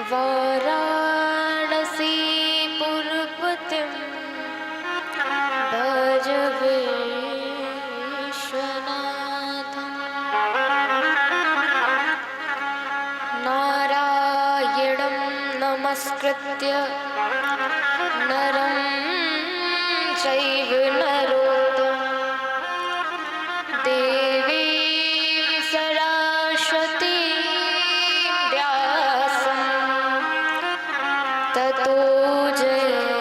वाराणसी पुरपतिं भज विश्वनाथं नारायणं नमस्कृत्य नरं चैव नरोत्तमं देवीं सरस्वतीं व्यासं ततो जयमुदीरयेत्।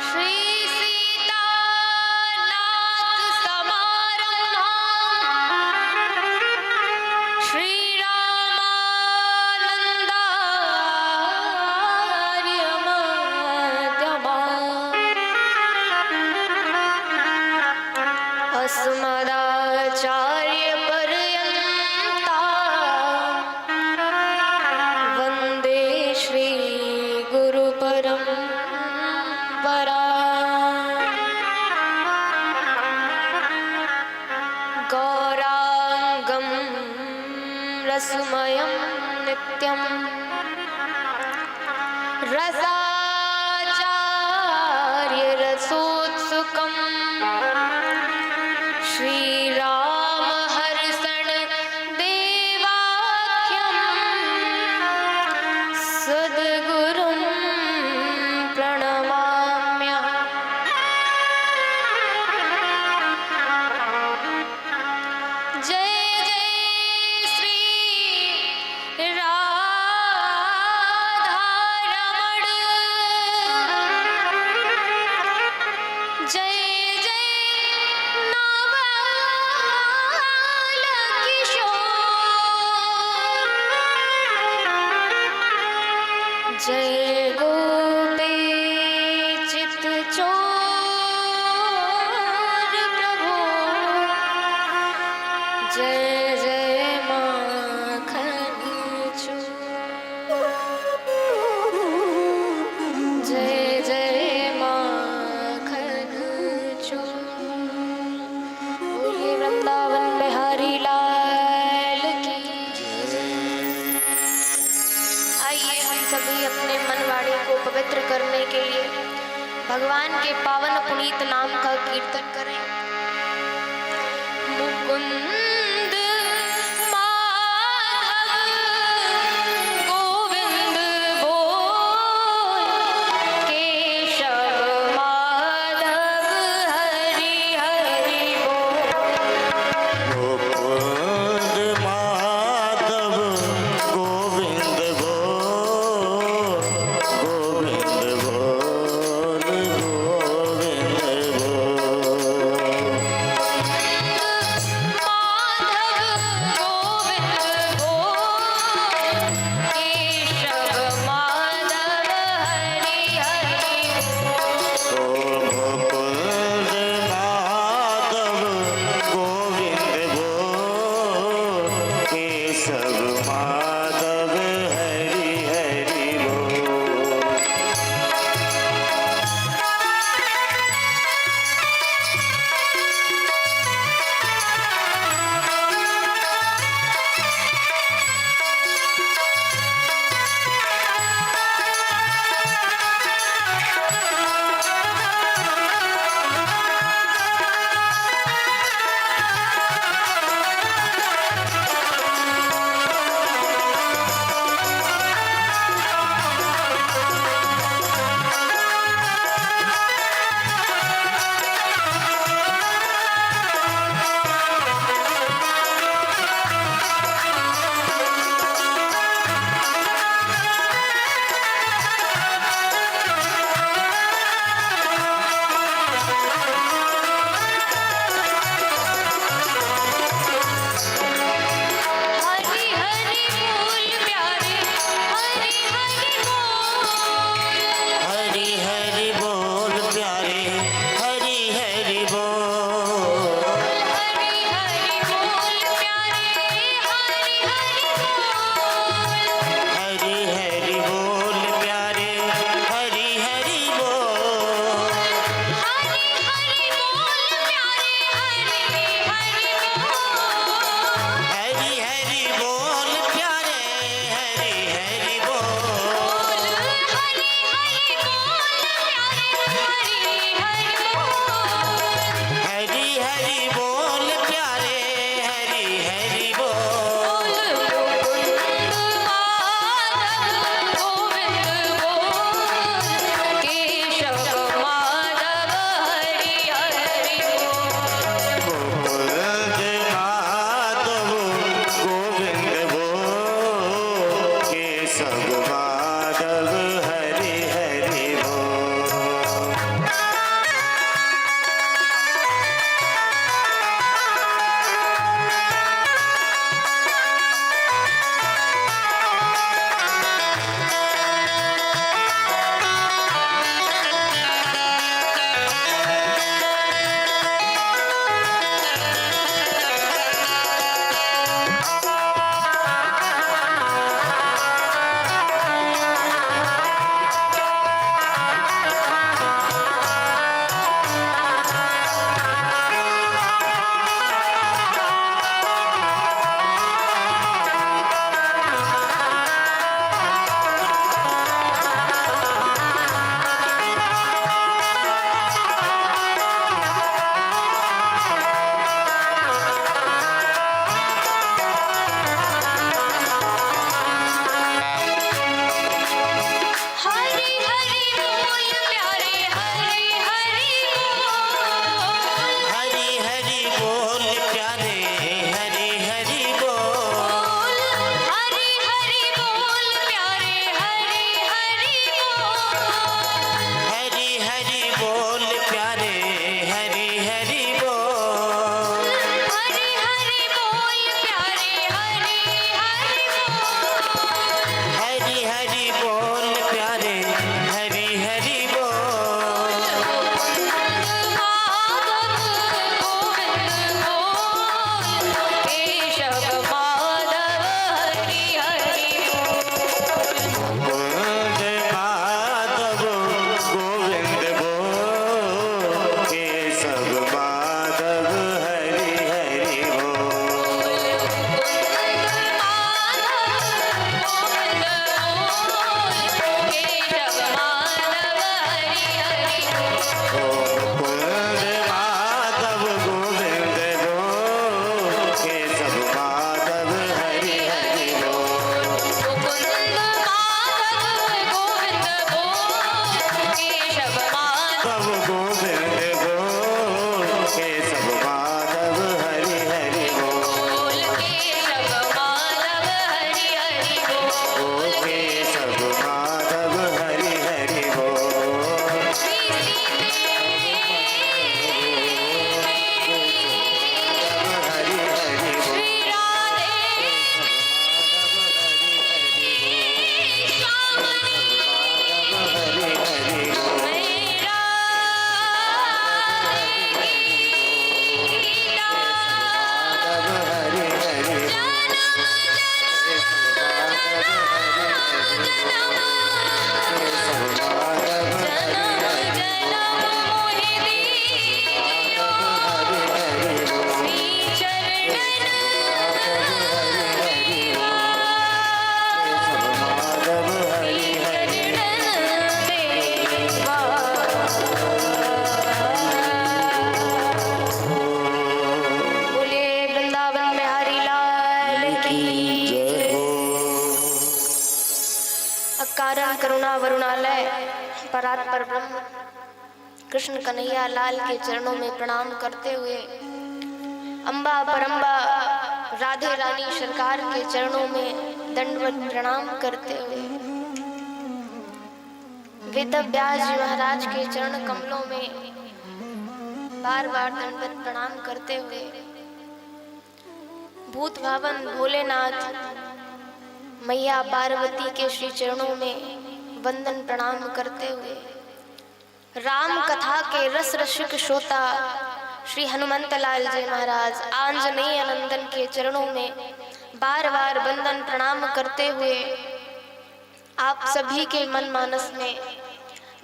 श्री सीतानाथ समारम्भां श्रीरामानन्दार्य मध्यमाम् अस्मदाचार्यपर्यन्तां वन्दे श्रीगुरुपरम्पराम्। गौराङ्गं रसमयं नित्यं रसाचार्यरसोत्सुकं श्रीरामहर्षण देवाख्यं सद्गुरुं प्रणमाम्यहम्। जय जय श्री राधारमण जय जय नवल किशोर जय गोपीचित चोर प्रभु जय जय माखन चोर जय जय माखन चोर। बोलिए वृंदावन बिहारी लाल की। आइए हम सभी अपने मनवाड़ी को पवित्र करने के लिए भगवान के पावन पुनीत नाम का कीर्तन करें। मुकुंद माधव गोविंद बोल केशव माधव हरि हरि बोल। मुकुंद माधव गोविंद बोल गोविंद बोल गोविंद बोल। करुणा वरुणालय परात्पर ब्रह्म कृष्ण कन्हैया लाल के चरणों में प्रणाम करते हुए, अम्बा परम्बा राधे रानी सरकार के चरणों में दंडवत प्रणाम करते हुए, वेद व्यास जी महाराज के चरण कमलों में बार बार दंडवत प्रणाम करते हुए, भूत भावन भोलेनाथ मैया पार्वती के श्री चरणों में वंदन प्रणाम करते हुए, राम कथा के रस रसिक श्रोता श्री हनुमंत लाल जी महाराज आंजनेय नंदन के चरणों में बार बार वंदन प्रणाम करते हुए, आप सभी के मन मानस में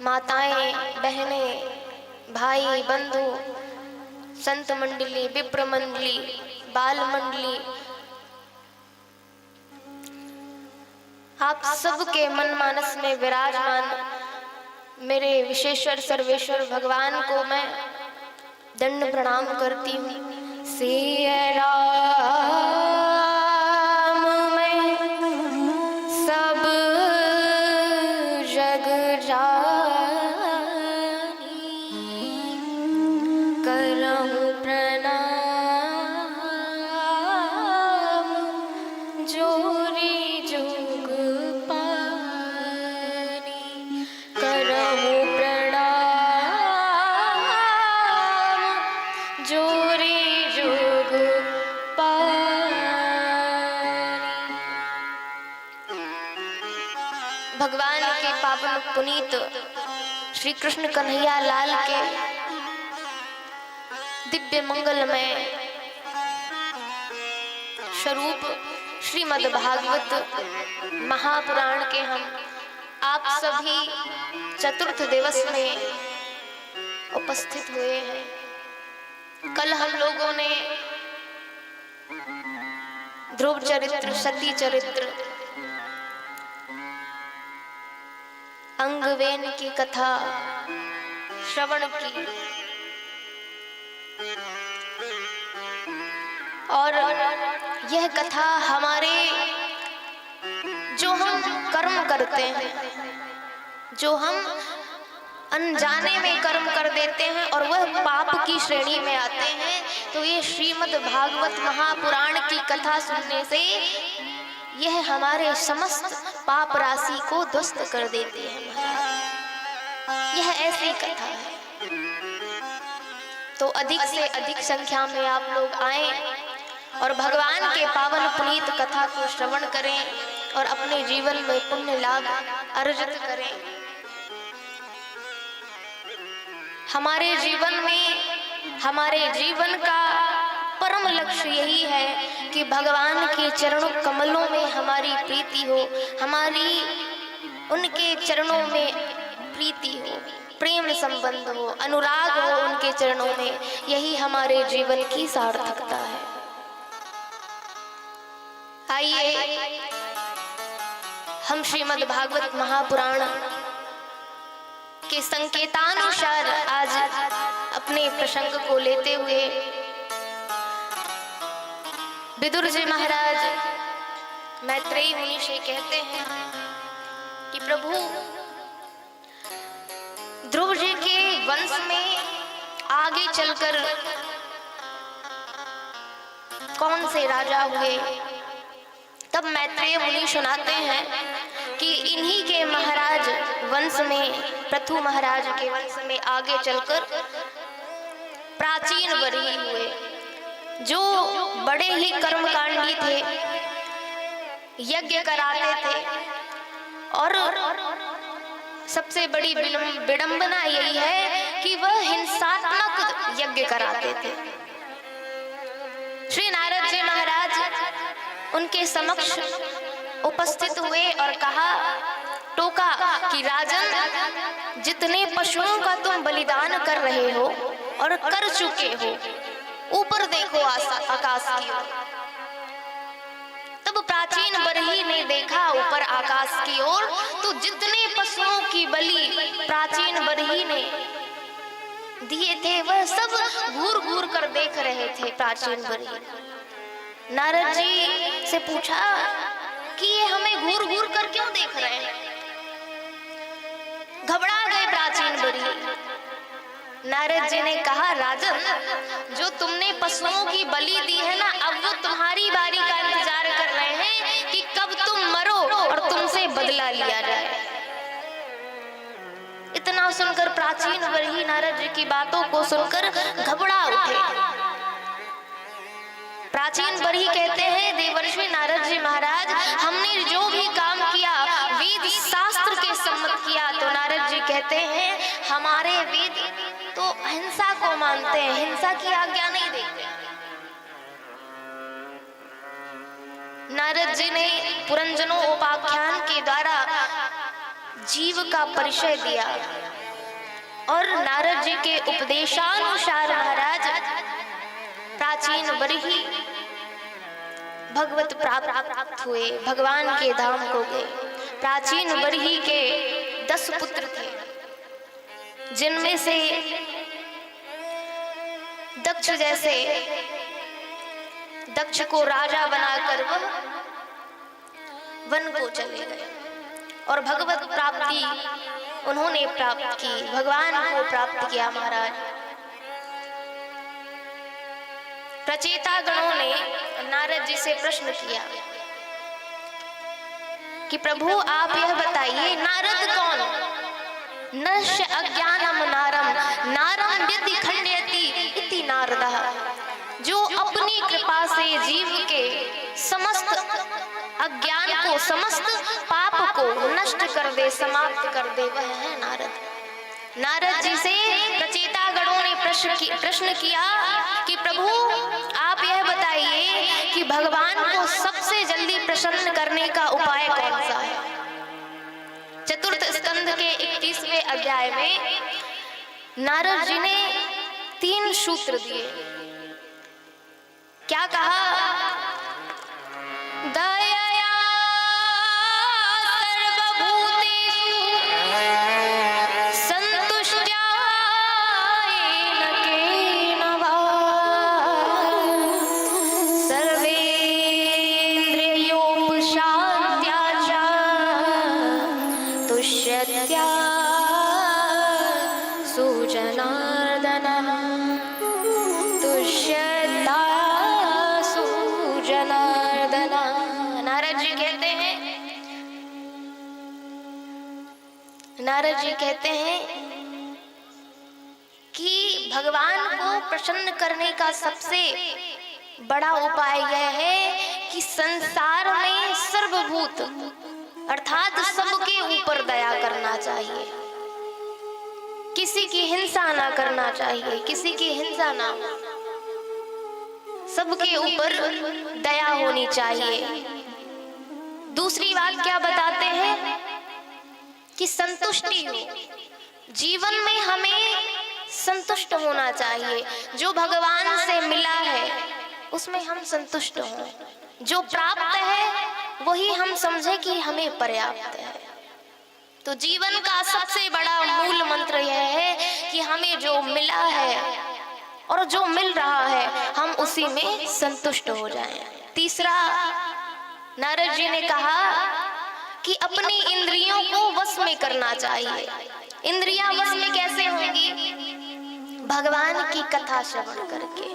माताएं, बहनें, भाई, बंधु, संत मंडली, विप्र मंडली, बाल मंडली, आप सबके मन मानस में विराजमान मेरे विशेश्वर सर्वेश्वर भगवान को मैं दंड प्रणाम करती हूँ। सिया राम मैं सब जग जानी, करहूँ प्रणाम जोरी जोग पानी, करहूँ प्रणाम जोरी जोग पानी। भगवान के पावन पुनीत श्री कृष्ण कन्हैया लाल के दिव्य मंगलमय स्वरूप श्रीमद् भागवत महापुराण के हम आप सभी चतुर्थ दिवस में उपस्थित हुए हैं। कल हम लोगों ने ध्रुव चरित्र, सती चरित्र, अंगवेन की कथा श्रवण की और यह कथा हमारे जो हम कर्म करते हैं, जो हम अनजाने में कर्म कर देते हैं और वह पाप की श्रेणी में आते हैं, तो ये श्रीमद् भागवत महापुराण की कथा सुनने से यह हमारे समस्त पाप राशि को ध्वस्त कर देती है। यह ऐसी कथा है, तो अधिक से अधिक संख्या में आप लोग आएं और भगवान के पावन पुनीत कथा को श्रवण करें और अपने जीवन में पुण्य लाभ अर्जित करें। हमारे जीवन में, हमारे जीवन का परम लक्ष्य यही है कि भगवान के चरणों कमलों में हमारी प्रीति हो, हमारी उनके चरणों में प्रीति हो, प्रेम संबंध हो, अनुराग हो उनके चरणों में। यही हमारे जीवन की सार्थकता है। आइए हम श्रीमद् भागवत महापुराण के संकेतानुसार आज अपने प्रसंग को लेते हुए विदुर जी महाराज मैत्रेयी मुनि से कहते हैं कि प्रभु, ध्रुव जी के वंश में आगे चलकर कौन से राजा हुए। तब मैत्रेय मुनि सुनाते हैं कि इन्हीं के महाराज वंश में, पृथु महाराज के वंश में आगे चलकर प्राचीन वरीय हुए, जो बड़े ही कर्मकांडी थे, यज्ञ कराते थे। और सबसे बड़ी विडंबना यही है कि वह हिंसात्मक यज्ञ कराते थे। श्री नारद जी महाराज उनके समक्ष उपस्थित हुए और कहा, टोका कि राजन, जितने पशुओं का तुम बलिदान कर रहे हो और कर चुके हो, ऊपर देखो आकाश की ओर। तब प्राचीन बरही ने देखा ऊपर आकाश की ओर, तो जितने पशुओं की बलि प्राचीन बरही ने दिए थे वह सब घूर घूर कर देख रहे थे प्राचीन बरही। नारद जी से पूछा कि ये हमें घूर घूर कर क्यों देख रहे हैं। घबरा गए प्राचीन बरी। नारद जी ने कहा, राजन, जो तुमने पशुओं की बलि दी है ना, अब वो तुम्हारी बारी का इंतजार कर रहे हैं कि कब तुम मरो और तुमसे बदला लिया जाए। इतना सुनकर प्राचीन बरही नारद जी की बातों को सुनकर घबरा उठे। प्राचीन बरही कहते हैं, देवर्षि नारद जी महाराज, हमने जो भी काम किया वेद शास्त्र के सम्मत किया। तो नारद जी कहते हैं, हमारे वेद तो हिंसा को मानते हैं, हिंसा की आज्ञा नहीं देते। नारद जी ने पुरंजनों उपाख्यान के द्वारा जीव का परिचय दिया और नारद जी के उपदेशानुसार महाराज प्राचीन बरही भगवत प्राप्त हुए, भगवान के धाम को गए। प्राचीन बरही के 10 पुत्र थे, जिनमें से दक्ष जैसे दक्ष को राजा बनाकर वह वन को चले गए और भगवत प्राप्ति उन्होंने प्राप्त की, भगवान को प्राप्त किया। महाराज प्रचेता गणों ने नारद जी से प्रश्न किया कि प्रभु आप यह बताइए, नारद कौन? नश्य अज्ञानम नारम नारम यदि खंडयति इति नारदः, जो अपनी कृपा से जीव के समस्त अज्ञान को, समस्त पाप को नष्ट कर दे, समाप्त कर दे, वह है नारद। नारद जी से प्रचेता गणों ने प्रश्न किया कि प्रभु आप यह बताइए कि भगवान को सबसे जल्दी प्रसन्न करने का उपाय कौन सा है? चतुर्थ स्कंद के 21वें अध्याय में नारद जी ने 3 सूत्र दिए। क्या कहा? दयया सर्वभूतेषु संतुष्ट्या येन केन वा सर्वेन्द्रियोपशान्त्या च तुष्यत्या सुजनार्दनः, तुष्यता सुजनार्दनः। नारद जी कहते हैं कि भगवान को प्रसन्न करने का सबसे बड़ा उपाय यह है कि संसार में सर्वभूत अर्थात सबके ऊपर दया करना चाहिए, किसी की हिंसा ना करना चाहिए, किसी की हिंसा ना, सबके ऊपर दया होनी चाहिए। दूसरी बात क्या बताते हैं कि संतुष्टि हो, जीवन में हमें संतुष्ट होना चाहिए। जो भगवान से मिला है उसमें हम संतुष्ट हों, जो प्राप्त है वही हम समझे कि हमें पर्याप्त है। तो जीवन का सबसे बड़ा मूल मंत्र यह है कि हमें जो मिला है और जो मिल रहा है हम उसी में संतुष्ट हो जाएं। तीसरा, नारद जी ने कहा कि अपनी इंद्रियों को वश में करना चाहिए। इंद्रियां वश में कैसे होंगी? भगवान की कथा श्रवण करके।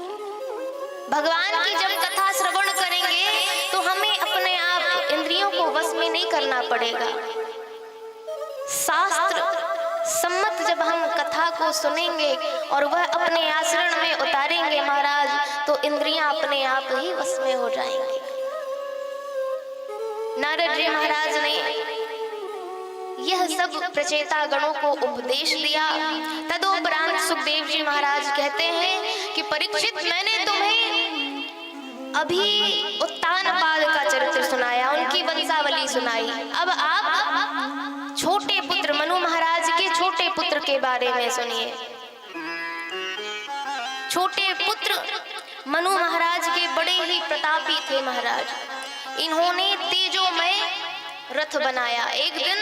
भगवान की जब कथा श्रवण करेंगे तो हमें अपने आप इंद्रियों को वश में नहीं करना पड़ेगा। शास्त्र सम्मत जब हम कथा को सुनेंगे और वह अपने आचरण में उतारेंगे महाराज, तो इंद्रियां अपने आप ही वश में हो जाएंगी। नारद जी महाराज ने यह सब प्रचेता गणों को उपदेश दिया। तदोपरांत सुखदेव जी महाराज कहते हैं कि परीक्षित, मैंने तुम्हें अभी उत्तानपाद का चरित्र सुनाया, उनकी वंशावली सुनाई। अब आप छोटे पुत्र मनु महाराज के छोटे पुत्र के बारे में सुनिए। छोटे पुत्र मनु महाराज के बड़े ही प्रतापी थे महाराज। इन्होंने तेजोमय रथ बनाया। एक दिन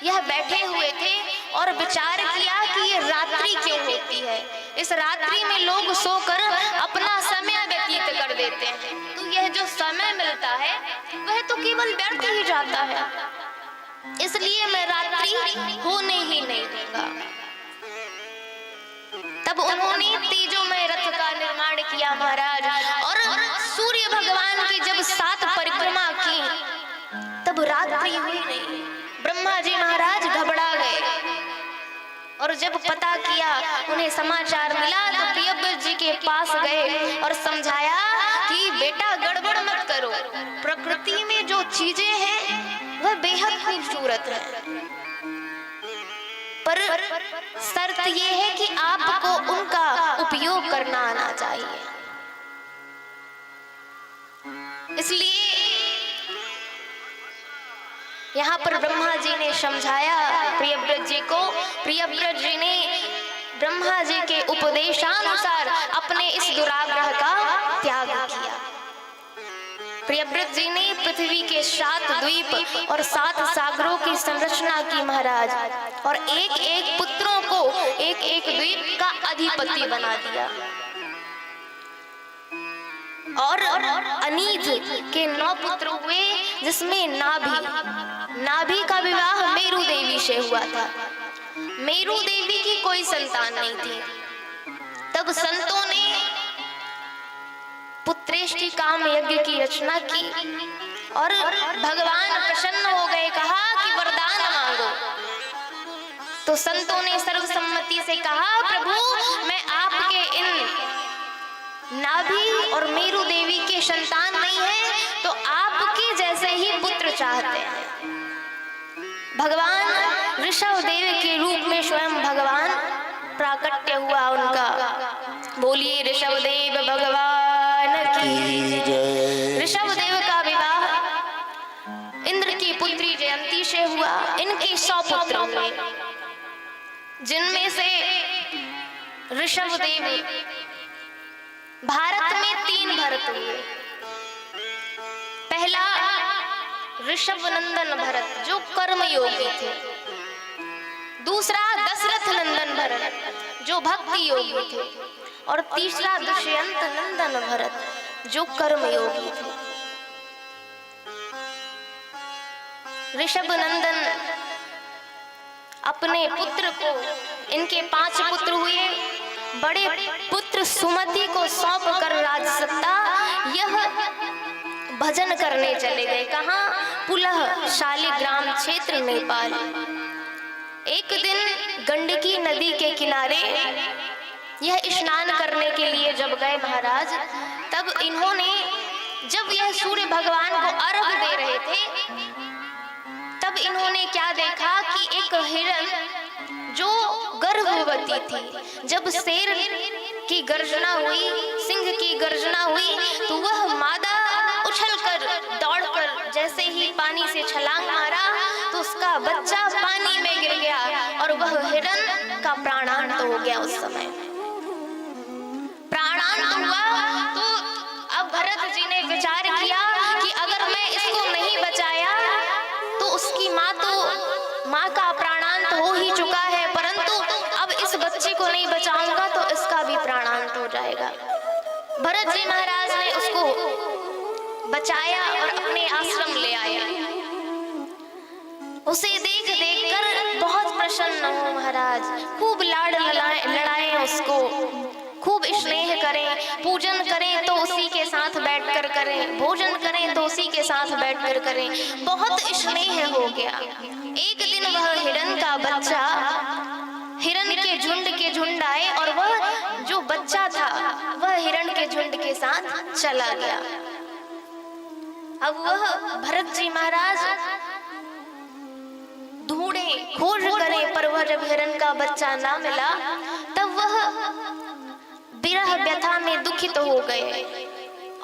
यह बैठे हुए थे और विचार किया कि ये रात्रि क्यों होती है, इस रात्रि में लोग सोकर अपना समय व्यतीत कर देते हैं, तो यह जो समय मिलता है वह तो केवल व्यर्थ ही जाता है। इसलिए मैं रात्रि होने ही नहीं दूंगा। तब उन्होंने तेजोमय रथ का निर्माण किया महाराज, और सूर्य भगवान की जब 7 परिक्रमा की तब रात्रि हुई नहीं। ब्रह्मा जी महाराज घबरा गए, और जब पता किया, उन्हें समाचार मिला, तो प्रियव्रत जी के पास गए और समझाया कि बेटा गड़बड़ मत करो, प्रकृति में जो चीजें हैं वह बेहद खूबसूरत है, पर शर्त यह है कि आपको उनका उपयोग करना आना चाहिए। इसलिए यहाँ पर ब्रह्मा जी ने समझाया प्रियव्रत जी को। प्रियव्रत जी ने ब्रह्मा जी के उपदेशानुसार अपने इस दुराग्रह का त्याग किया। प्रियव्रत जी ने पृथ्वी के 7 द्वीप और 7 सागरों की संरचना की महाराज, और एक एक पुत्रों को एक एक द्वीप का अधिपति बना दिया। और अनीध के 9 पुत्र हुए, जिसमें नाभि का विवाह मेरु देवी से हुआ था। मेरु देवी की कोई संतान नहीं थी। तब संतों ने पुत्रेष्टि काम यज्ञ की रचना की, और भगवान प्रसन्न हो गए, कहा कि वरदान मांगो। तो संतों ने सर्वसम्मति से कहा, प्रभु मैं आपके इन नाभि और मेरु देवी के संतान नहीं है, तो आपके जैसे ही पुत्र चाहते हैं। भगवान ऋषभ देव के रूप में स्वयं भगवान प्राकट्य हुआ उनका। बोलिए ऋषभ देव भगवान की जय। ऋषभ देव का विवाह इंद्र की पुत्री जयंती से हुआ। इनके 100 पुत्र हुए, जिनमें से ऋषभ देव भारत में 3 भरत हुए। पहला ऋषभ नंदन भरत, जो कर्मयोगी थे। दूसरा दशरथ नंदन भरत, जो भक्ति योगी थे। और तीसरा दुष्यंत नंदन भरत, जो कर्मयोगी थे। ऋषभ नंदन अपने पुत्र को, इनके 5 पुत्र हुए, बड़े पुत्र सुमति को सौंप कर राजसत्ता यह भजन करने चले गए। कहाँ? पुलह शालिग्राम क्षेत्र नेपाल। एक दिन गंडकी नदी के किनारे यह स्नान करने के लिए जब गए महाराज, तब इन्होंने, जब यह सूर्य भगवान को अर्घ दे रहे थे, तब इन्होंने क्या देखा कि एक हिरण जो गर्भवती थी, जब शेर की गर्जना हुई, सिंह की गर्जना हुई, तो वह मादा उछलकर दौड़कर जैसे ही पानी से छलांग मारा, तो उसका बच्चा पानी में गिर गया, और वह हिरण का प्राणांत हो गया। उस समय प्राणांत हुआ, तो अब भरत जी ने विचार किया कि अगर मैं इसको नहीं बचाया तो उसकी माँ का प्राणांत हो ही चुका है, परंतु अब इस बच्चे को नहीं बचाऊंगा तो इसका भी प्राणांत हो जाएगा। भरत जी महाराज ने उसको बचाया और अपने आश्रम ले आए। उसे देख कर बहुत प्रसन्न हो महाराज, खूब लाड लड़ाएं उसको, खूब स्नेह करें, पूजन करें तो उसी के साथ बैठकर करें, भोजन करें तो उसी के साथ बैठकर करें, बहुत स्नेह हो गया। एक दिन वह हिरण का बच्चा, हिरण के झुंड आए, और वह जो बच्चा था वह हिरण के झुंड के साथ चला गया। अब वह भरत जी महाराज ढूंढे, खोज करें, पर वह जब हिरण का बच्चा ना मिला, तब वह विरह व्यथा में दुखित हो गए,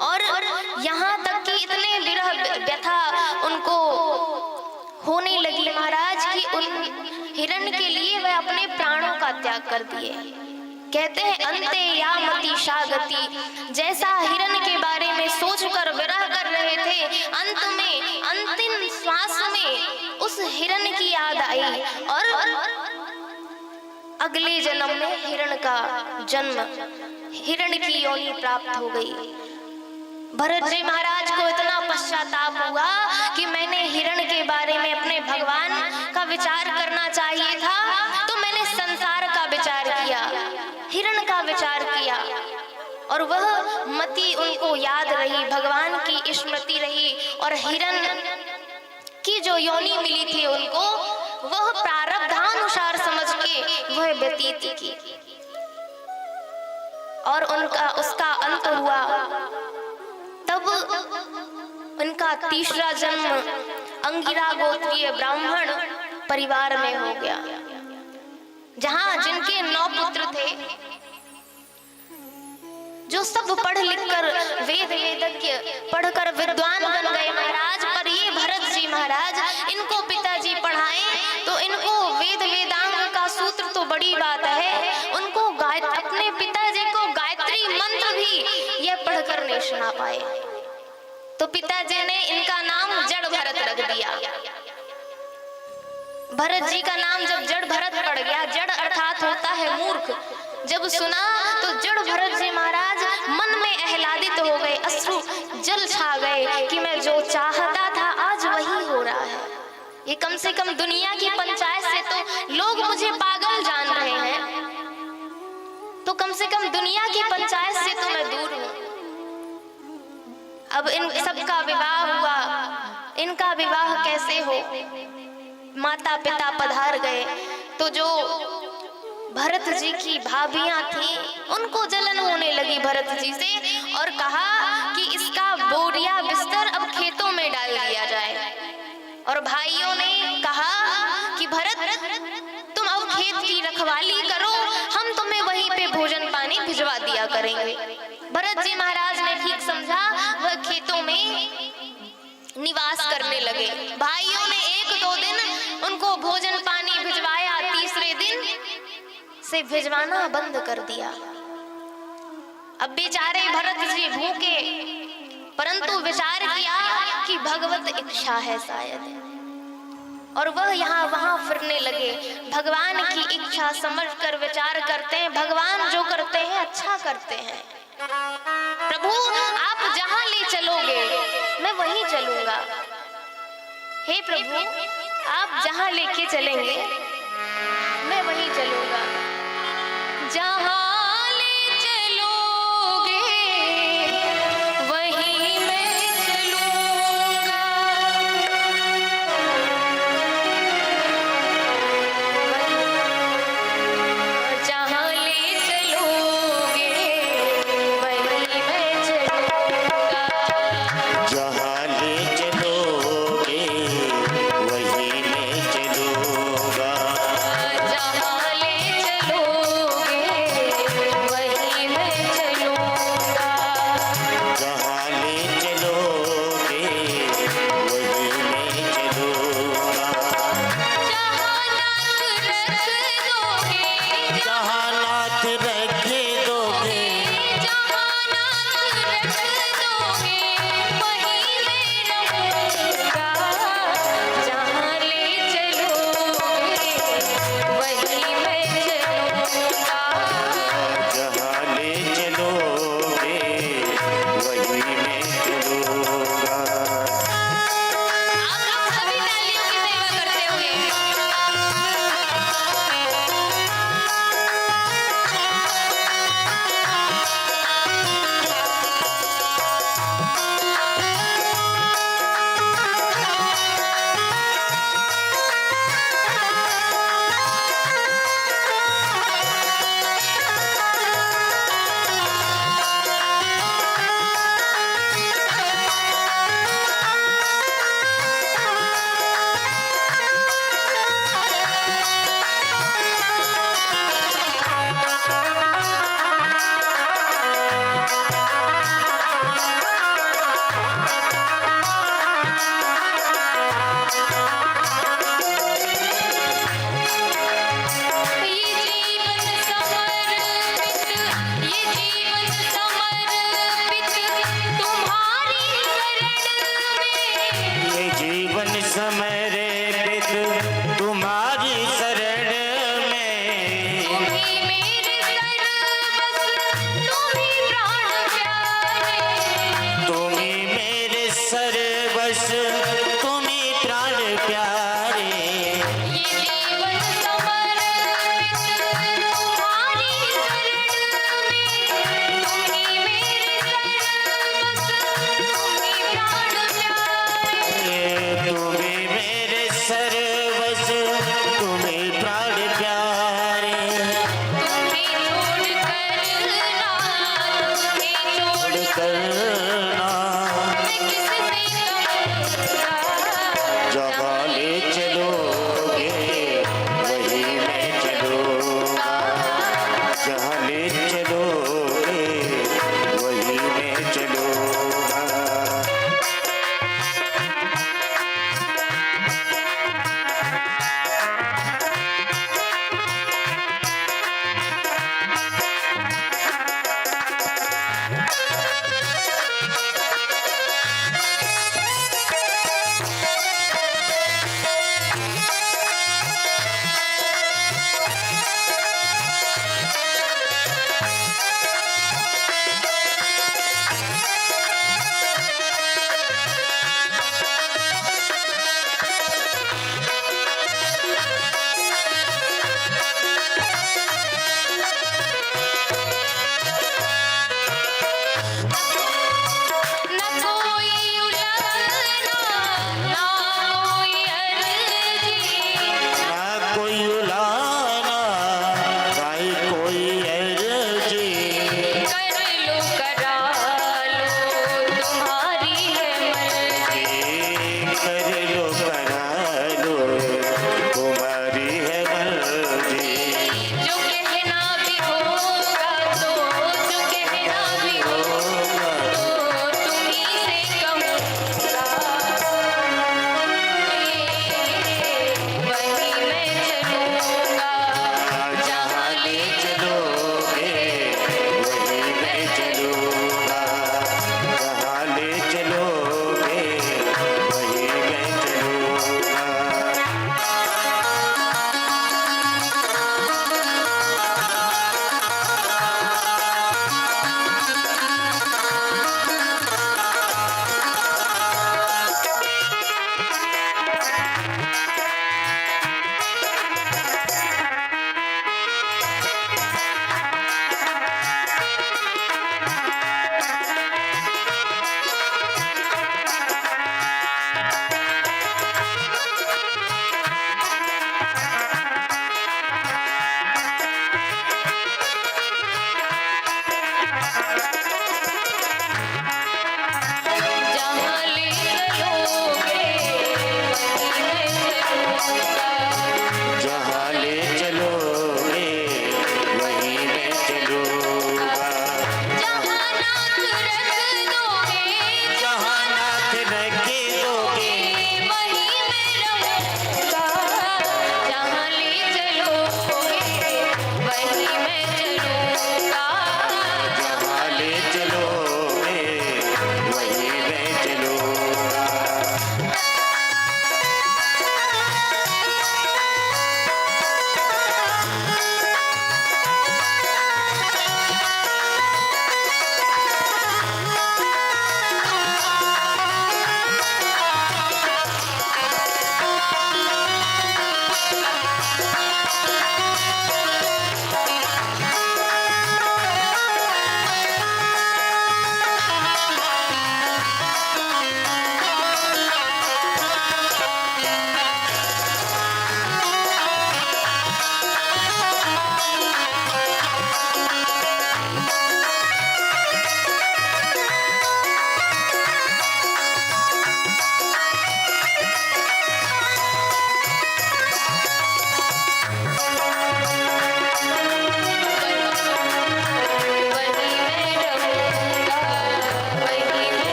और यहाँ तक कि इतने विरह व्यथा उनको होने लगी महाराज कि उन हिरण के लिए वह अपने प्राणों का त्याग कर दिए। कहते हैं अंते यामति शागति, जैसा हिरण के बारे में सोचकर विरह कर रहे थे, अंत में अंतिम श्वास में उस हिरण की याद आई, और अगले जन्म में हिरण का जन्म, हिरण की योनि प्राप्त हो गई। भरत जी महाराज को इतना पश्चाताप हुआ कि मैंने हिरण के बारे में अपने भगवान और वह मति उनको याद रही, भगवान की स्मृति रही, और हिरण की जो योनि मिली थी उनको, वह प्रारब्धानुसार समझ के वह व्यतीत की, और उसका अंत हुआ। तब उनका तीसरा जन्म अंगिरा गोत्रीय ब्राह्मण परिवार में हो गया, जहां जिनके 9 पुत्र थे, जो सब पढ़ लिख कर वेदज्ञ पढ़कर विद्वान बन गए महाराज। पर ये भरत जी महाराज, इनको पिताजी पढ़ाए तो इनको वेदांग का सूत्र तो बड़ी बात है, उनको अपने पिताजी को गायत्री मंत्र भी ये पढ़कर नहीं सुना पाए, तो पिताजी ने इनका नाम जड़ भरत रख दिया। भरत जी का नाम जब जड़ भरत पड़ गया, जड़ अर्थात होता है मूर्ख, जब सुना तो जड़ भरत जी महाराज मन में आह्लादित हो गए, अश्रु जल छा गए कि मैं जो चाहता था आज वही हो रहा है। ये कम से कम दुनिया की पंचायत से तो लोग मुझे पागल जान रहे हैं, तो कम से कम दुनिया की पंचायत से तो मैं दूर हूं। अब इन सबका विवाह हुआ, इनका विवाह कैसे हो? माता पिता पधार गए, तो जो भरत जी की भाभियां थी उनको जलन होने लगी भरत जी से, और कहा कि इसका बोरिया बिस्तर अब खेतों में डाल दिया जाए। और भाइयों ने कहा कि भरत तुम अब खेत की रखवाली करो, हम तुम्हें वहीं पे भोजन पानी भिजवा दिया करेंगे। भरत जी महाराज ने ठीक समझा, वह खेतों में निवास करने लगे। भाइयों ने 1-2 दिन उनको भोजन पानी भिजवाया, तीसरे दिन से भिजवाना बंद कर दिया। अब बेचारे भरत जी भूखे, परंतु विचार किया कि भगवत इच्छा है शायद, और वह यहाँ वहां फिरने लगे। भगवान की इच्छा समझकर विचार करते हैं, भगवान जो करते हैं अच्छा करते हैं। प्रभु आप जहां ले चलोगे मैं वहीं चलूंगा। हे प्रभु आप जहां लेके चलेंगे मैं वहीं चलूंगा। जहां ले चलोगे वहीं मैं चलूंगा, जहां ले चलोगे वहीं मैं चलूंगा, जहाँ ले चलोगे वहीं मैं चलूँगा, जहां ले चलोगे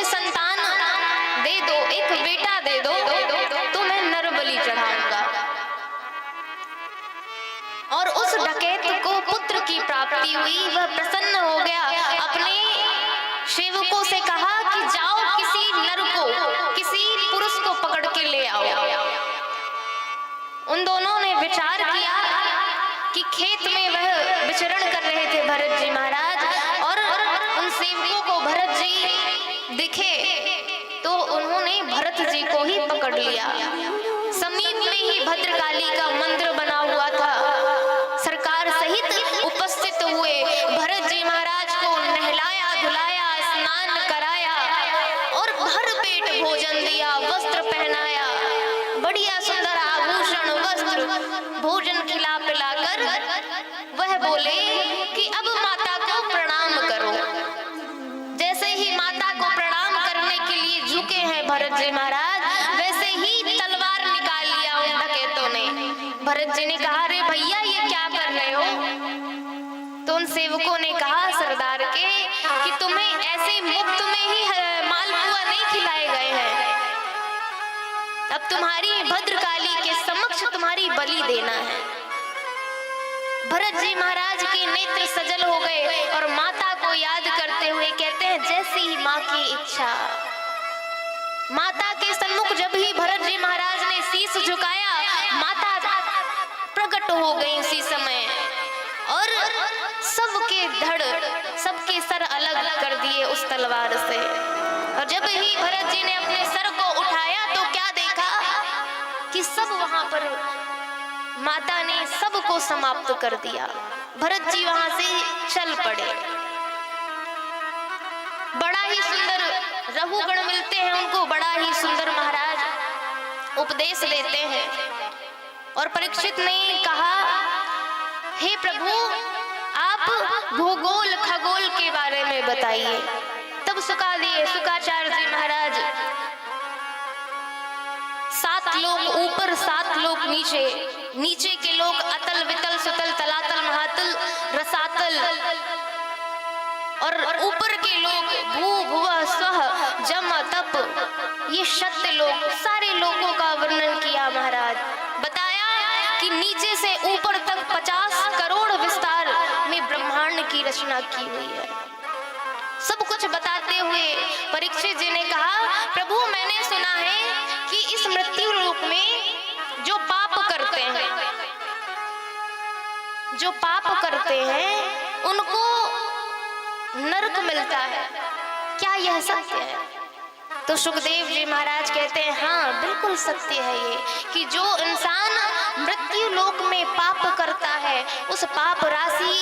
संतान दे दो, एक बेटा दे दो, तो मैं नर बलि चढ़ाऊंगा। और उस डकैत को पुत्र की प्राप्ति हुई, वह प्रसन्न हो गया, अपने सेवकों से कहा कि जाओ किसी नर को, किसी पुरुष को पकड़ के ले आओ। उन दोनों ने विचार किया कि खेत में वह विचरण कर रहे थे भरत जी महाराज, और उन सेवकों को भरत जी दिखे तो उन्होंने भरत जी को ही पकड़ लिया। समीप में ही भद्रकाली का मंदिर बना हुआ था। सरकार सहित उपस्थित हुए, भरत जी महाराज को नहलाया धुलाया, स्नान कराया और भर पेट भोजन दिया, वस्त्र पहनाया, बढ़िया सुंदर आभूषण वस्त्र भोजन खिला पिलाकर वह बोले कि अब माता को प्रणाम करो। जैसे ही माता को प्रणाम करने के लिए झुके हैं भरत जी महाराज, वैसे ही तलवार निकाल लिया उन डकैतों ने। भरत जी ने कहा, अरे भैया ये क्या कर रहे हो? तो उन सेवकों ने कहा सरदार के कि तुम्हें ऐसे मुफ्त में ही मालपुआ नहीं खिलाए गए हैं, अब तुम्हारी भद्रकाली के समक्ष तुम्हारी बलि देना है। भरत जी महाराज के नेत्र सजल हो गए और माता को याद करते हुए कहते हैं, जैसी ही माँ की इच्छा। माता के सम्मुख जब ही भरत जी महाराज ने शीश झुकाया, माता प्रकट हो गई उसी समय, और सबके धड़, सबके सर अलग कर दिए उस तलवार से। और जब ही भरत जी ने अपने सर को उठाया तो क्या देखा कि सब वहां पर माता ने सबको समाप्त कर दिया। भरत जी वहां से चल पड़े। बड़ा ही सुंदर रघुगण मिलते हैं उनको, बड़ा ही सुंदर महाराज उपदेश देते हैं। और परीक्षित ने कहा, हे प्रभु आप भूगोल खगोल के बारे में बताइए। तब सुकाचार्य जी महाराज 7 लोक ऊपर 7 लोक नीचे, नीचे के लोग अतल वितल सुतल तलातल महातल रसातल, और ऊपर के लोग भू भुव स्वह जम तप, ये सत्य लोग, सारे लोगों का वर्णन किया महाराज। बताया कि नीचे से ऊपर तक 50 करोड़ विस्तार में ब्रह्मांड की रचना की हुई है। सब कुछ बताते हुए परीक्षित जी ने कहा, प्रभु मैंने सुना है कि इस मृत्यु लोक में जो पाप करते हैं उनको नरक मिलता है, क्या यह सत्य है? तो सुखदेव जी महाराज कहते हैं, हाँ बिल्कुल सत्य है ये, कि जो इंसान मृत्यु लोक में पाप करता है, उस पाप राशि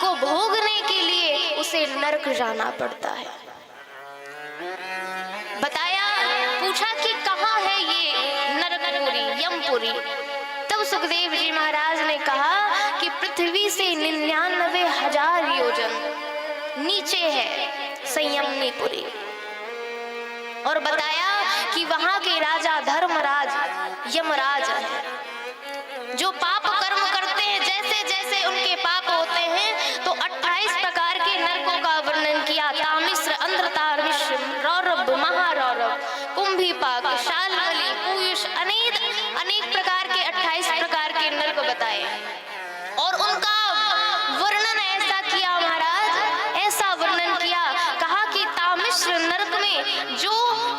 को भोगने के लिए उसे नरक जाना पड़ता है। बताया, पूछा कि कहाँ है ये नरकपुरी, यमपुरी? तब सुखदेव जी महाराज ने कहा कि पृथ्वी से 99,000 योजन नीचे है संयमनीपुरी। और बताया कि वहां के राजा धर्मराज यमराज है। जो पाप कर्म करते हैं, जैसे जैसे उनके पाप होते हैं, तो 28 प्रकार के नरकों का वर्णन किया। तामिश्र, अंधकार, विश्व, रौरव, महारौरव, कुंभीपाक, शाल्मली, पूयुष, अनेक प्रकार के 28 प्रकार के नरक बताए। और उनका वर्णन ऐसा किया महाराज, ऐसा वर्णन किया, कहा कि तामिश्र नरक में जो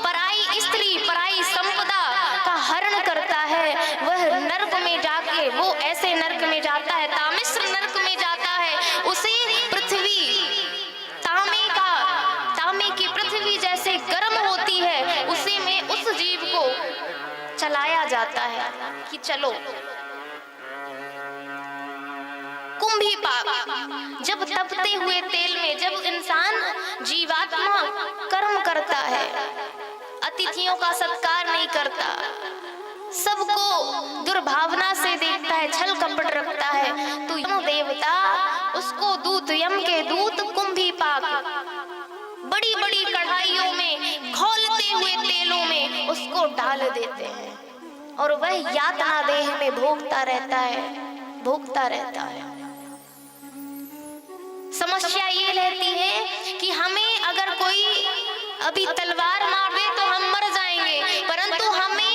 पराई स्त्री, पराई संपदा का हरण करता है, वह नरक में जाके, वो ऐसे नरक में जाता है, तामिश्र नरक में जाता है। उसे पृथ्वी, तांबे की पृथ्वी जैसे गर्म होती है, उसी में उस जीव को चलाया जाता है कि चलो। कुंभीपाक, जब तपते हुए तेल में, जब इंसान जीवात्मा कर्म करता है, अतिथियों का सत्कार नहीं करता, सबको दुर्भावना से देखता है, छल कपट रखता है, तो यम देवता उसको दूत, यम के दूत कुंभीपाक बड़ी बड़ी कढ़ाइयों में, खौलते हुए तेलों में उसको डाल देते हैं, और वह यातना देह में भोगता रहता है। समस्या ये रहती है कि हमें अगर कोई अभी तलवार मार दे तो हम मर जाएंगे, परंतु हमें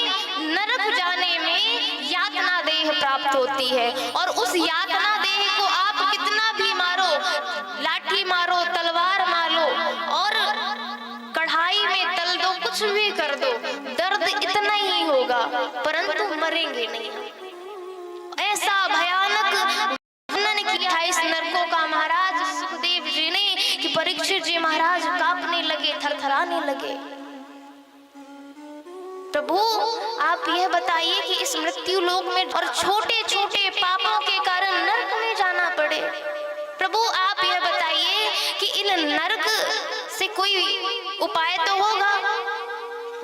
नरक जाने में यातना देह प्राप्त होती है। और उस यातना देह को आप कितना भी मारो, लाठी मारो, तलवार मारो और कढ़ाई में तल दो, कुछ भी कर दो, दर्द इतना ही होगा, परंतु मरेंगे नहीं। ऐसा भयानक वर्णन किया इस नरकों का महाराज सुखदेव जी ने कि परीक्षित जी महाराज कांपने लगे, थरथराने लगे। प्रभु आप यह बताइए कि इस मृत्यु लोक में और छोटे छोटे पापों के कारण नरक में जाना पड़े, प्रभु आप यह बताइए कि इन नरक से कोई उपाय तो होगा,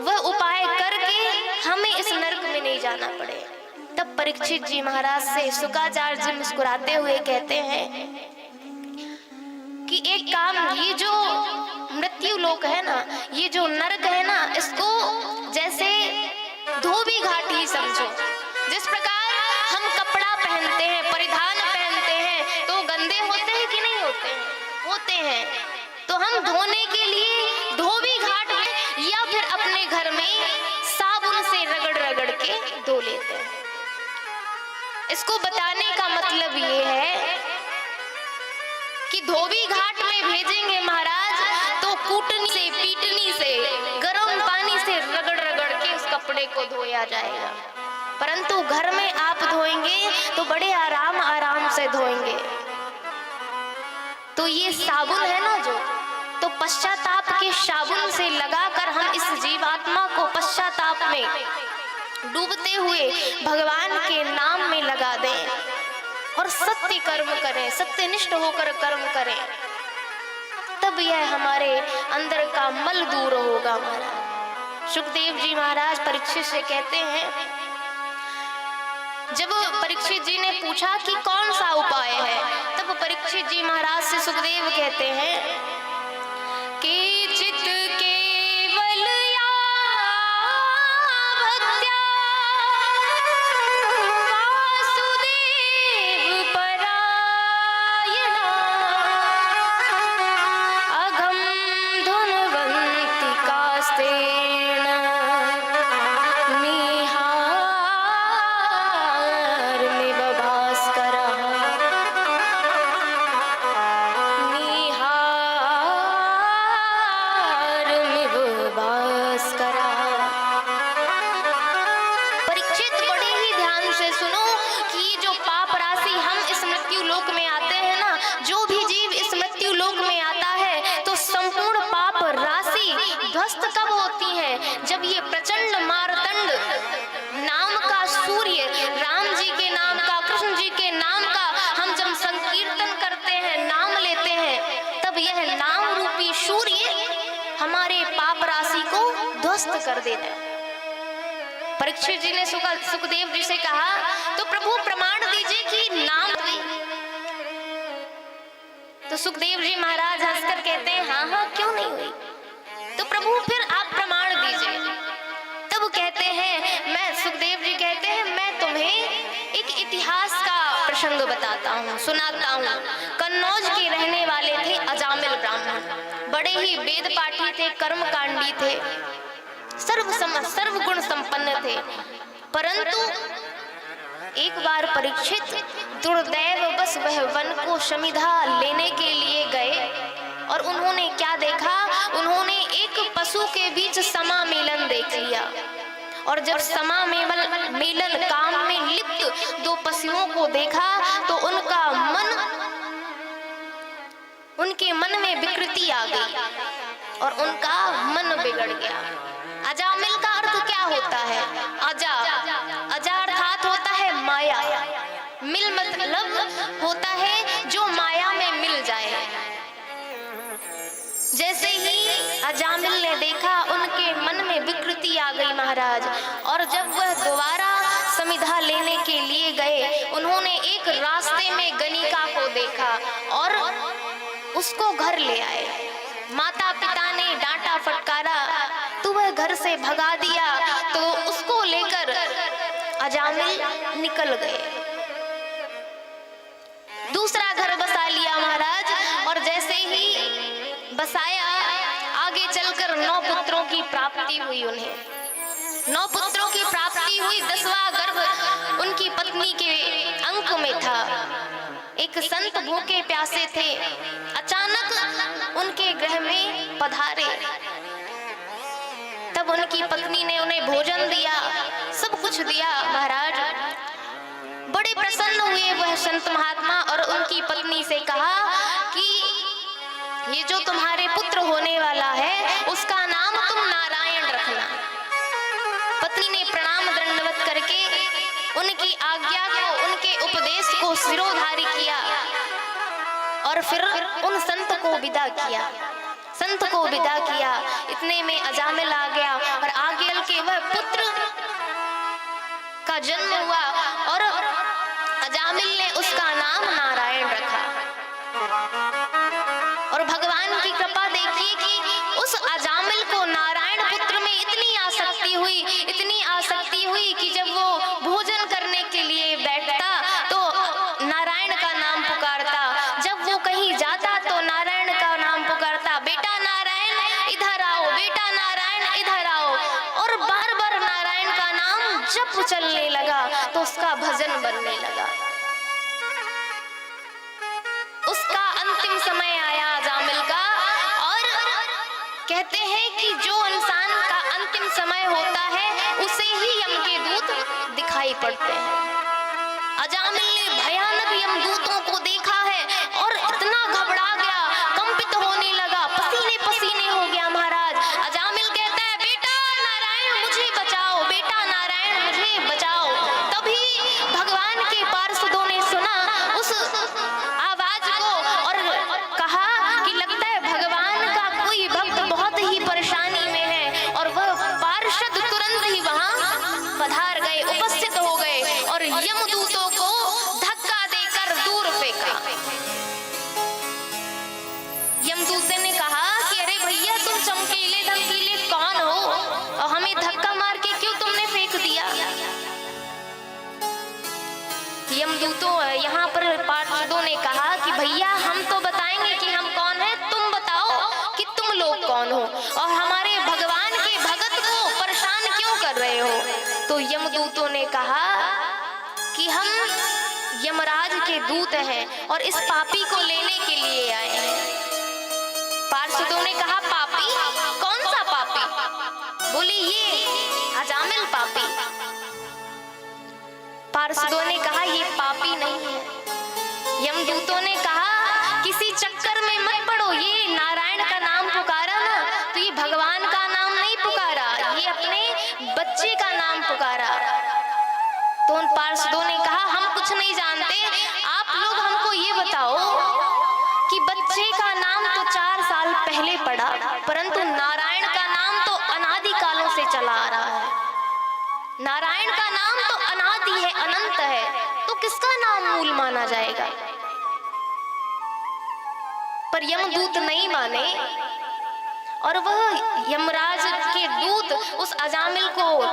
वह उपाय करके हमें इस नरक में नहीं जाना पड़े। तब परीक्षित जी महाराज से शुक्राचार्य जी मुस्कुराते हुए कहते हैं कि एक काम, ये जो मृत्यु लोक है ना, ये जो नरक है ना, इसको जैसे धोबी घाट ही समझो। जिस प्रकार हम कपड़ा पहनते हैं, परिधान पहनते हैं, तो गंदे होते हैं कि नहीं होते हैं? होते हैं। तो हम धोने के लिए धोबी घाट में या फिर अपने घर में साबुन से रगड़ रगड़ के धो लेते हैं। इसको बताने का मतलब ये है कि धोबी घाट में भेजेंगे महाराज तो कूटनी से, पीटनी से, गर्म पानी से रगड़ रगड़ के उस कपड़े को धोया जाएगा, परंतु घर में आप धोएंगे तो बड़े आराम आराम से धोएंगे। तो ये साबुन है ना जो, तो पश्चाताप के साबुन से लगाकर हम इस जीवात्मा को पश्चाताप में डूबते हुए भगवान के नाम में लगा दें और सत्य कर्म करें, सत्यनिष्ठ होकर कर्म करें, तब यह हमारे अंदर का मल दूर होगा। महाराज सुखदेव जी महाराज परीक्षित से कहते हैं, जब परीक्षित जी ने पूछा कि कौन सा उपाय है, तब परीक्षित जी महाराज से सुखदेव कहते हैं कि चित्त केवल कब होती है? जब ये प्रचंड मारतंड नाम का सूर्य, राम जी के नाम का, कृष्ण जी के नाम का हम जब संकीर्तन करते हैं, नाम लेते हैं, तब यह नाम रूपी सूर्य हमारे पाप राशि को ध्वस्त कर देता है। परीक्षित जी ने सुखदेव जी से कहा, तो प्रभु प्रमाण दीजिए कि नाम हुई। तो सुखदेव जी महाराज हंसकर कहते हैं, हाँ हाँ क्यों नहीं हुई। तो प्रभु फिर आप प्रमाण दीजिए। तब कहते हैं, मैं सुखदेव जी कहते हैं, मैं तुम्हें एक इतिहास का प्रसंग बताता हूँ, सुनाता हूँ। कन्नौज के रहने वाले थे अजामिल ब्राह्मण, बड़े ही वेद पाठी थे, कर्मकांडी थे, सर्वगुण संपन्न थे। परंतु एक बार परीक्षित दुर्दैव बस वह वन को शमिधा लेने के लिए गए और उन्होंने क्या देखा, उन्होंने एक पशु के बीच समा मिलन देख लिया। और जब समा मिलन काम में लिप्त दो पशुओं को देखा तो उनके मन में विकृति आ गई और उनका मन बिगड़ गया। अजामिल का अर्थ क्या होता है? अजा अर्थात होता है माया, मिल मतलब होता है जो माया में मिल जाए। जैसे ही अजामिल ने देखा, उनके मन में विकृति आ गई महाराज। और जब वह दोबारा समिधा लेने के लिए गए, उन्होंने एक रास्ते में गणिका को देखा और उसको घर ले आए। माता पिता ने डांटा फटकारा तो वह घर से भगा दिया, तो उसको लेकर अजामिल निकल गए, दूसरा घर बसा लिया महाराज। और जैसे ही बसाया, आगे चलकर जब 9 पुत्रों की प्राप्ति हुई, उन्हें 9 पुत्रों की प्राप्ति हुई, 10वां गर्भ उनकी पत्नी के अंक में था। एक संत भूखे प्यासे थे, अचानक उनके गृह में पधारे। तब उनकी पत्नी ने उन्हें भोजन दिया, सब कुछ दिया। महाराज बड़े प्रसन्न हुए वह संत महात्मा और उनकी पत्नी से कहा कि ये जो तुम्हारे पुत्र होने वाला है उसका नाम तुम नारायण रखना। पत्नी ने प्रणाम दंडवत करके उनकी आज्ञा को, उनके उपदेश को सिरोधारी किया और फिर उन संत को विदा किया। संत को विदा किया, इतने में अजामिल आ गया और आगे के वह पुत्र का जन्म हुआ और अजामिल ने उसका नाम नारायण रखा। और भगवान की कृपा देखिए कि उस अजामिल को नारायण पुत्र में इतनी आसक्ति हुई कि जब वो भोजन करने के लिए बैठता तो नारायण का नाम पुकारता, जब वो कहीं जाता तो नारायण का नाम पुकारता, बेटा नारायण इधर आओ, बेटा नारायण इधर आओ। और बार बार नारायण का नाम जब चलने लगा तो उसका भजन बनने लगा। उसका अंतिम समय आया अजामिल का, और कहते हैं कि जो इंसान का अंतिम समय होता है उसे ही यम के दूत दिखाई पड़ते हैं। अजामिल ने भयानक यमदूतों को देखा है और इतना घबरा गया, कंपित होने लगा, पसीने पसीने हो गया। महाराज अजामिल कहता है, बेटा नारायण मुझे बचाओ, बेटा नारायण मुझे बचाओ। तभी भगवान के पार्षदों ने सुना उस आवाज को और कहा कि लगता है भगवान का कोई भक्त बहुत ही परेशानी में है। और वह पार्षद तुरंत ही वहां पधार गए, उपस्थित हो गए और यमदूतों को धक्का देकर दूर फेंका। यमदूत ने कहा कि अरे भैया तुम चमकीले धमकीले कौन हो और हमें धक्का मार के क्यों तुमने फेंक दिया। यमदूतों यहाँ पर पार्षदों ने कहा कि भैया हम तो बताएंगे कि हम कौन है, तुम बताओ कि तुम लोग कौन हो और हमारे भगवान के भगत को परेशान क्यों कर रहे हो। तो यमदूतों ने कहा कि हम यमराज के दूत हैं और इस पापी को लेने के लिए आए हैं। पार्षदों ने कहा पापी? कौन सा पापी? बोले ये अजामिल पापी। पार्षदों ने कहा ये पापी नहीं है। यमदूतों ने कहा किसी चक्कर में मत पड़ो, ये नारायण का नाम पुकारा ना तो ये भगवान का नाम नहीं पुकारा, ये अपने बच्चे का नाम पुकारा। तो उन पार्षदों ने कहा हम कुछ नहीं जानते, आप लोग हमको ये बताओ कि बच्चे का नाम तो 4 साल पहले पड़ा, परंतु नारायण का नाम तो अनादि कालों से चला आ रहा है। नारायण का नाम तो अनादि है, अनंत है, तो किसका नाम मूल माना जाएगा। पर यमदूत नहीं माने और वह यमराज के दूत उस अजामिल को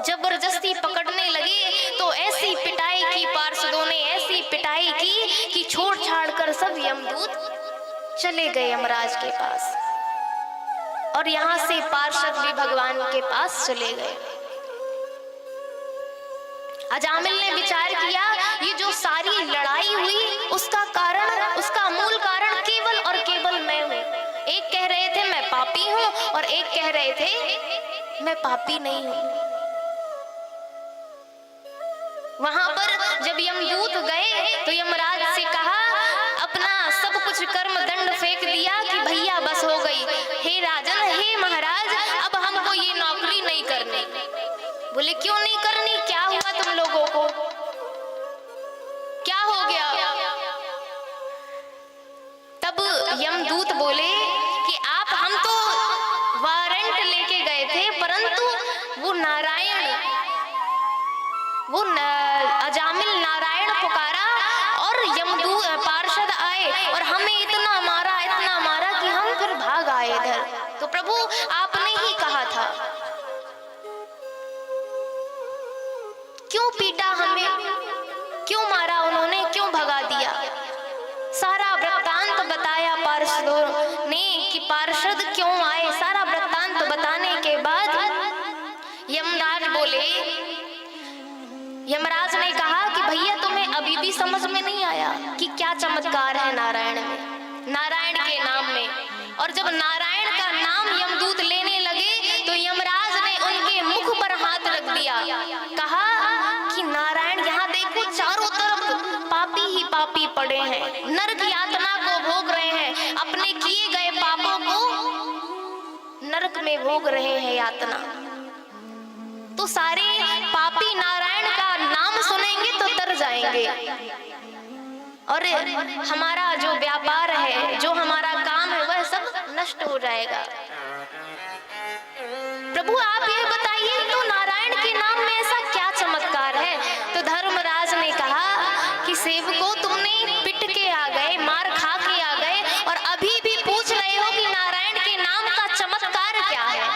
जबरदस्ती पकड़ने लगे। तो ऐसी पिटाई की पार्षदों ने, ऐसी पिटाई की कि छोड़ छाड़ कर सब यमदूत चले गए यमराज के पास और यहाँ से पार्षद भी भगवान के पास चले गए। अजामिल ने विचार किया ये जो सारी लड़ाई हुई उसका कारण, उसका मूल कारण केवल और केवल मैं हूँ। एक कह रहे थे मैं पापी हूँ और एक कह रहे थे मैं पापी नहीं हूँ। वहां पर जब यमदूत गए तो यमराज से कहा, अपना सब कुछ कर्म दंड फेंक दिया कि भैया बस हो गई, हे राजन, हे महाराज, अब हमको ये नौकरी नहीं करनी। बोले क्यों नहीं करनी, क्या हुआ तुम लोगों को, क्या हो गया। तब यमदूत बोले कि आप, हम तो वारंट लेके गए थे, परंतु वो नारायण, वो अजामिल नारायण पुकारा और यमदूत पार्षद आए और हमें इतना मारा कि हम फिर भाग आए इधर। तो प्रभु आपने ही कहा था, क्यों पीटा हमें, क्यों मारा उन्होंने, क्यों भगा दिया। सारा वृत्तांत बताया पार्षदों ने कि पार्षद क्यों आए, सारा वृत्तांत क्या चमत्कार है नारायण में, नारायण के नाम में। और जब नारायण का नाम यमदूत लेने लगे तो यमराज ने उनके मुख पर हाथ रख दिया, कहा कि नारायण यहाँ देखो, चारों तरफ पापी ही पापी पड़े हैं, नरक यातना को भोग रहे हैं, अपने किए गए पापों को नरक में भोग रहे हैं यातना। तो सारे पापी नारायण का नाम सुनेंगे तो तर जाएंगे, और हमारा जो व्यापार है, जो हमारा काम है, वह सब नष्ट हो जाएगा। प्रभु आप ये बताइए, तो नारायण के नाम में ऐसा क्या चमत्कार है? तो धर्मराज ने कहा कि सेवको, तुमने पिट के आ गए, मार खा के आ गए, और अभी भी पूछ रहे हो कि नारायण के नाम का चमत्कार क्या है।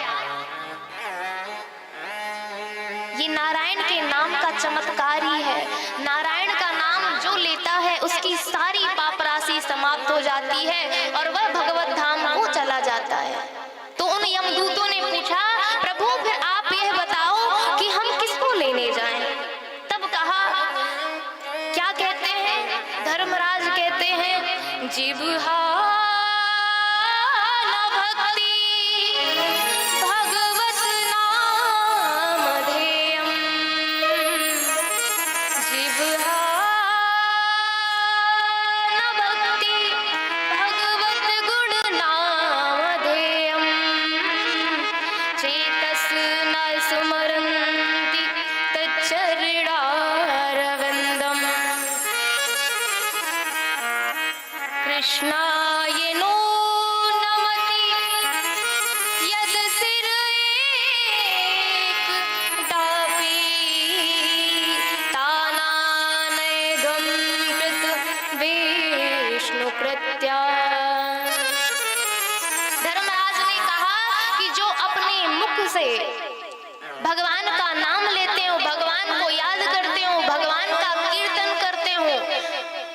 ये नारायण के नाम का चमत्कार ही है। नारायण का नाम जो लेता है उसकी सारी पाप राशि समाप्त हो जाती है और वह भगवत धाम को चला जाता है। तो उन यमदूतों ने पूछा, प्रभु फिर आप यह बताओ कि हम किसको लेने जाएं? तब कहा, क्या कहते हैं? धर्मराज कहते हैं, जिह्वा कृष्णाय नो नमति यद सिर एक डापी तानानयगम कृत विष्णु कृत्या। धर्मराज ने कहा कि जो अपने मुख से भगवान का नाम लेते हो, भगवान को याद करते हो, भगवान का कीर्तन करते हो,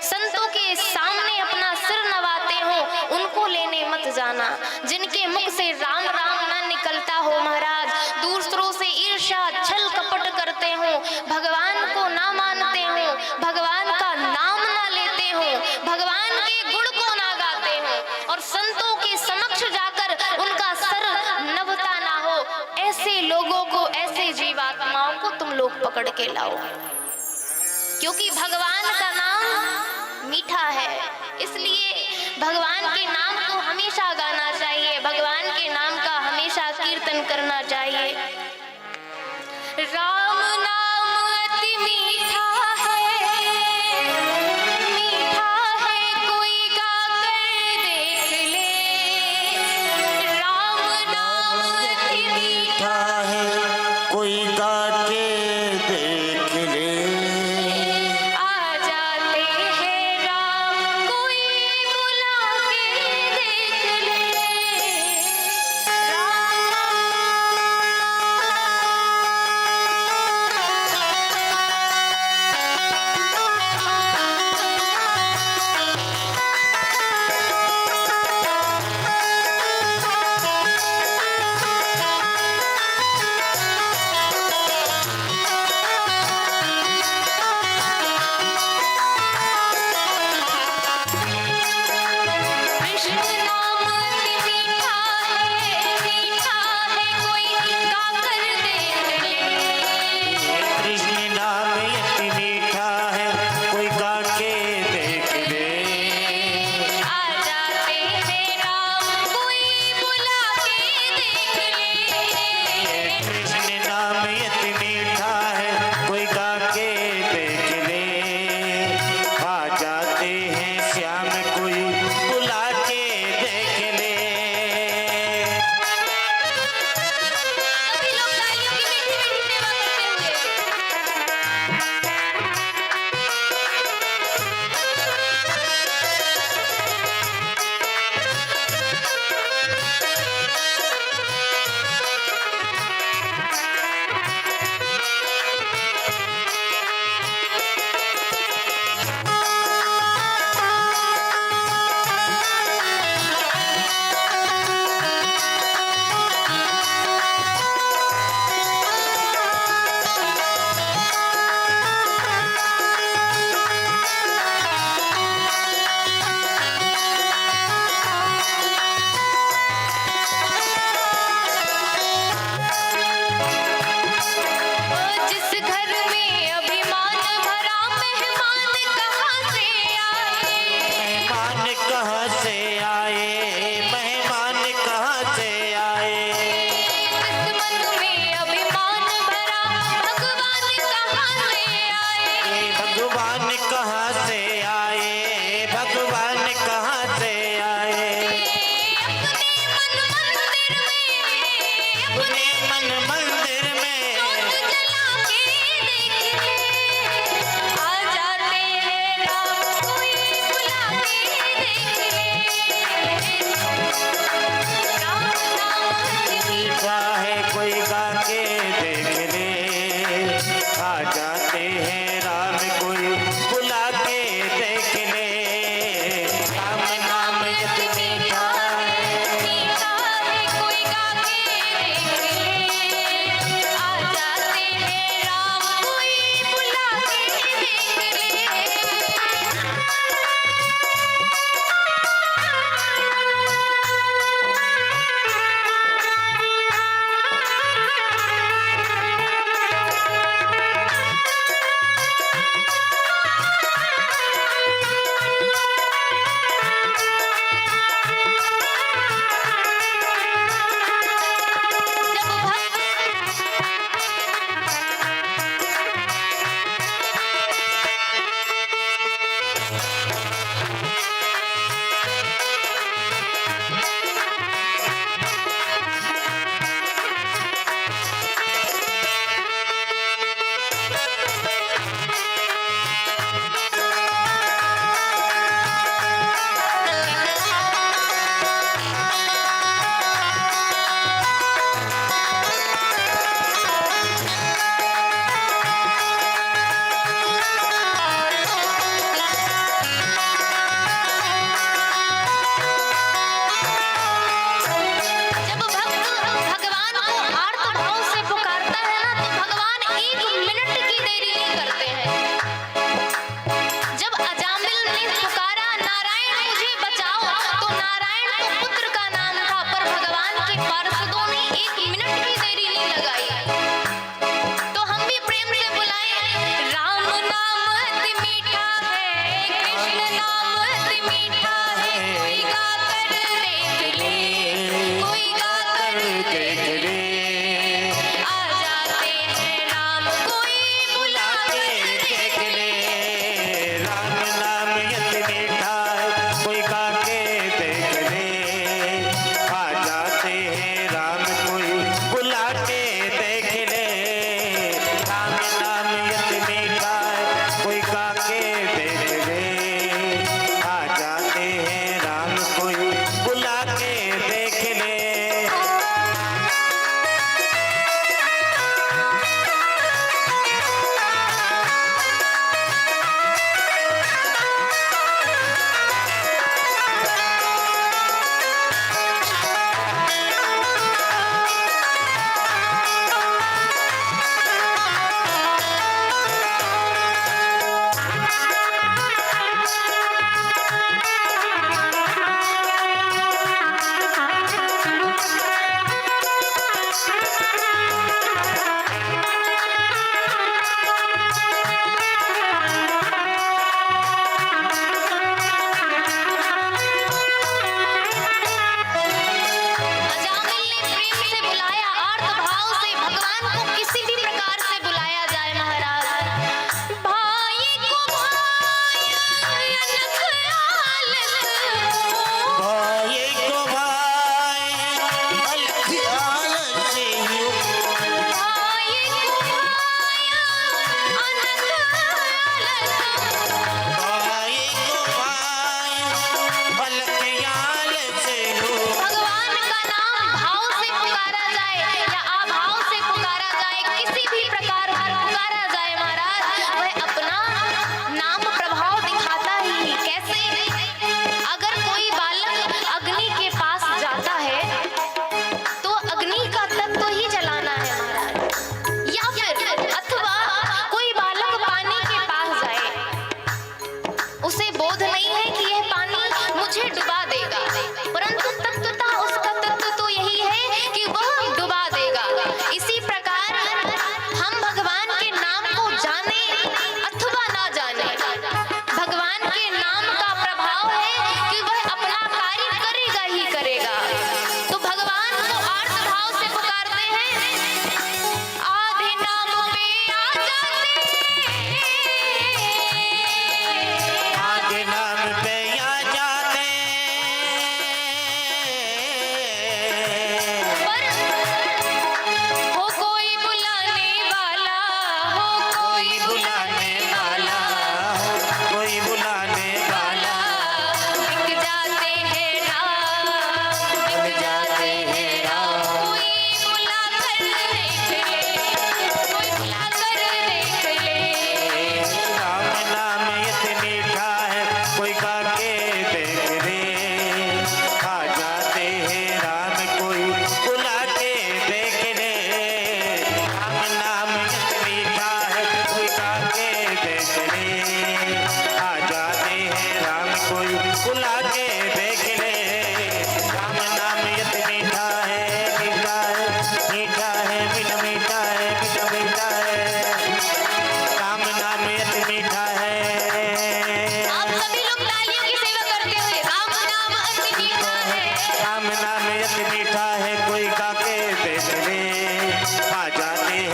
संतों के सामने अपना सिर नवाते हो, उनको लेने मत जाना। जिनके मुख से राम राम ना निकलता हो महाराज, दूसरों से ईर्ष्या छल कपट करते हो, भगवान को ना मानते हो, भगवान का नाम ना लेते हो, भगवान के गुण को ना गाते हो, और संतों के समक्ष जाकर उनका सर नवता ना हो, ऐसे लोगों को, ऐसे जीवात्माओं को तुम लोग पकड़ के लाओ। क्योंकि भगवान का नाम मीठा है, इसलिए भगवान के नाम को हमेशा गाना चाहिए, भगवान के नाम का हमेशा कीर्तन करना चाहिए।